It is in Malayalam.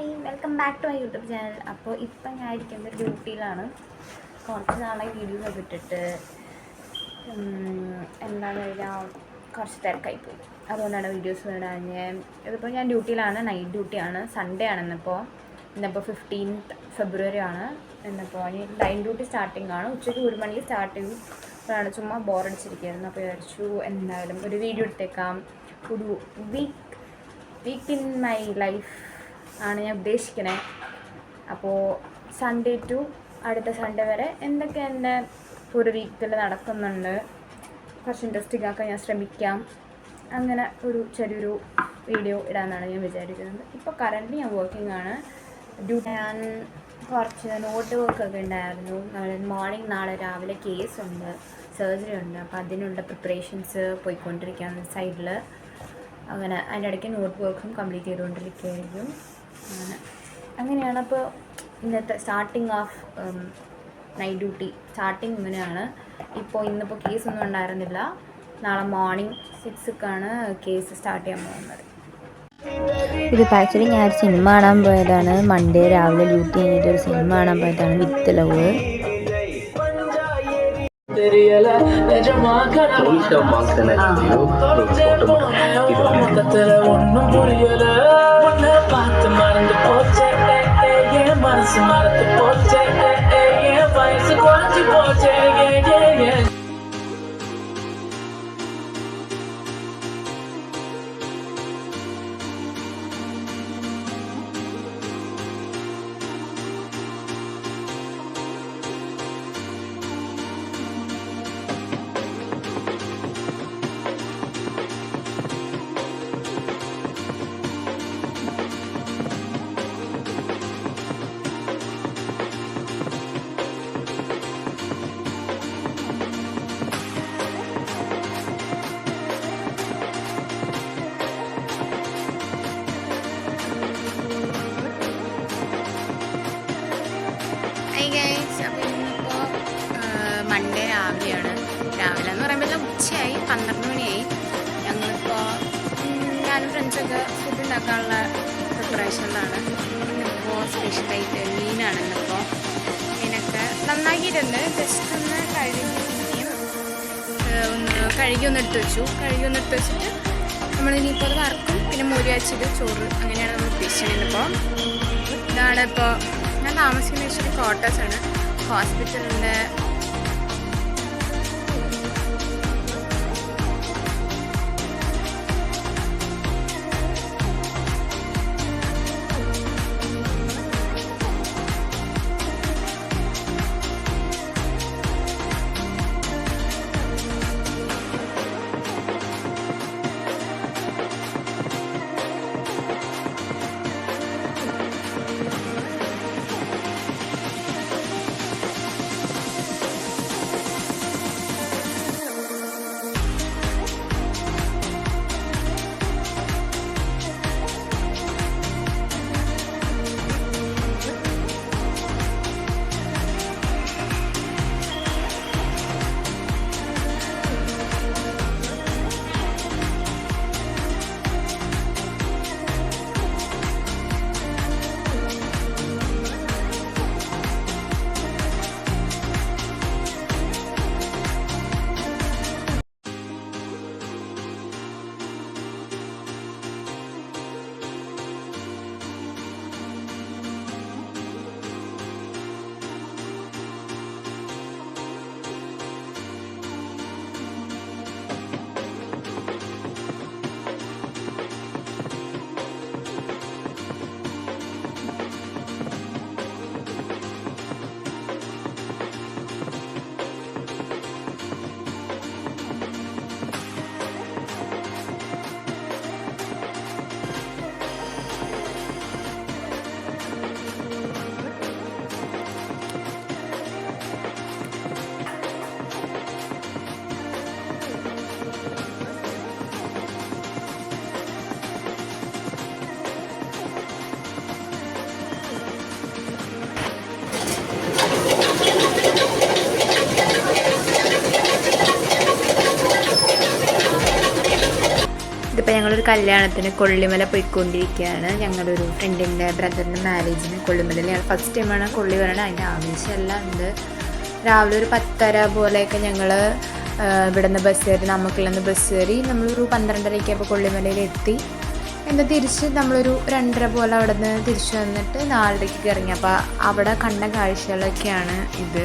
Hi welcome back to my YouTube channel. അപ്പോൾ ഇപ്പം ഞാൻ ഇരിക്കുന്നത് ഡ്യൂട്ടിയിലാണ്. കുറച്ച് നാളായി വീഡിയോസ് ഇട്ടിട്ട് എന്താണെന്ന് കഴിഞ്ഞാൽ കുറച്ച് തിരക്കായിപ്പോയി. അതുകൊണ്ടാണ് വീഡിയോസ് ഇടാഞ്ഞ്. ഇതിപ്പോൾ ഞാൻ ഡ്യൂട്ടിയിലാണ്, നൈറ്റ് ഡ്യൂട്ടിയാണ്. സൺഡേ ആണ് ഇന്നിപ്പോൾ 15th February ആണ്. ഇന്നിപ്പോൾ നൈറ്റ് ഡ്യൂട്ടി സ്റ്റാർട്ടിംഗ് ആണ്. ഉച്ചയ്ക്ക് 1 മണിക്ക് സ്റ്റാർട്ട് ചെയ്യും. അപ്പോഴാണ് ചുമ്മാ ബോറടിച്ചിരിക്കുകയായിരുന്നു. അപ്പോൾ വിചാരിച്ചു എന്തായാലും ഒരു വീഡിയോ എടുത്തേക്കാം. ഒരു വീക്ക് ഇൻ മൈ ലൈഫ് ആണ് ഞാൻ ഉദ്ദേശിക്കണേ. അപ്പോൾ സൺഡേ ടു അടുത്ത സൺഡേ വരെ എന്തൊക്കെ എൻ്റെ ഒരു വീക്കിൽ നടക്കുന്നുണ്ട് കുറച്ച് ഇൻട്രസ്റ്റിംഗ് ആക്കാൻ ഞാൻ ശ്രമിക്കാം. അങ്ങനെ ഒരു ചെറിയൊരു വീഡിയോ ഇടാമെന്നാണ് ഞാൻ വിചാരിക്കുന്നത്. ഇപ്പോൾ കറൻ്റ് ഞാൻ വർക്കിംഗ് ആണ്. ഞാൻ കുറച്ച് നോട്ട് വർക്കൊക്കെ ഉണ്ടായിരുന്നു. മോർണിംഗ് നാളെ രാവിലെ കേസുണ്ട്, സർജറി ഉണ്ട്. അപ്പോൾ അതിനുള്ള പ്രിപ്പറേഷൻസ് പോയിക്കൊണ്ടിരിക്കുകയാണ് സൈഡിൽ. അങ്ങനെ അതിൻ്റെ ഇടയ്ക്ക് നോട്ട് വർക്കും കംപ്ലീറ്റ് ചെയ്തുകൊണ്ടിരിക്കുകയായിരിക്കും. അങ്ങനെയാണ്. അപ്പോൾ ഇന്നത്തെ starting of night duty starting ഇങ്ങനെയാണ്. ഇന്നിപ്പോൾ കേസൊന്നും ഉണ്ടായിരുന്നില്ല. നാളെ മോർണിംഗ് 6 കേസ് സ്റ്റാർട്ട് ചെയ്യാൻ പോകുന്നത്. ഇതിപ്പോൾ ആക്ച്വലി ഞാൻ ഒരു സിനിമ കാണാൻ പോയതാണ്. മൺഡേ രാവിലെ ഡ്യൂട്ടി കഴിഞ്ഞിട്ട് ഒരു സിനിമ കാണാൻ പോയതാണ്, വിത്ത് ലവ്. അപ്പോൾ ഇന്നിപ്പോൾ മൺഡേ രാവിലെയാണ്. രാവിലെ എന്ന് പറയുമ്പോൾ ഉച്ചയായി, 12 മണിയായി. ഞങ്ങളിപ്പോൾ ഞാനും ഫ്രണ്ട്സൊക്കെ ഫുഡ് ഉണ്ടാക്കാനുള്ള പ്രിപ്പറേഷനിലാണ്. ഇന്നിപ്പോൾ സ്പെഷ്യലായിട്ട് മീനാണ്. ഇന്നിപ്പോൾ മീനൊക്കെ നന്നാക്കിയിട്ടുണ്ട്. ജസ്റ്റ് ഒന്ന് കഴുകി ഒന്ന് എടുത്ത് വെച്ചിട്ട് നമ്മളിനിയിപ്പോൾ അത് വറക്കും. പിന്നെ മോര് കാച്ചിയത്, ചോറ്, അങ്ങനെയാണ് നമ്മൾ ഉദ്ദേശിച്ചത്. ഇതാണ് ഇപ്പോൾ ഞാൻ താമസിക്കുന്ന വെച്ചൊരു ക്വാർട്ടേഴ്സാണ്. ഹോസ്പിറ്റലിൻ്റെ അപ്പോൾ ഞങ്ങളൊരു കല്യാണത്തിന് കൊള്ളിമല പോയിക്കൊണ്ടിരിക്കുകയാണ്. ഞങ്ങളുടെ ഒരു ഫ്രണ്ടിൻ്റെ ബ്രദറിൻ്റെ മാരേജിന് കൊള്ളിമലയിൽ ഞങ്ങൾ ഫസ്റ്റ് ടൈമാണ് കൊള്ളി വരണം. അതിൻ്റെ ആവശ്യമെല്ലാം ഉണ്ട്. രാവിലെ ഒരു 10:30 പോലെയൊക്കെ ഞങ്ങൾ ഇവിടെ നിന്ന് ബസ് കയറി, നമുക്കിൽ നിന്ന് ബസ് കയറി നമ്മളൊരു 12:30 കൊള്ളിമലയിൽ എത്തി. എന്നിട്ട് തിരിച്ച് നമ്മളൊരു 2:30 പോലെ അവിടെ നിന്ന് തിരിച്ചു വന്നിട്ട് 4:00 ഇറങ്ങി. അപ്പോൾ അവിടെ കണ്ട കാഴ്ചകളൊക്കെയാണ് ഇത്.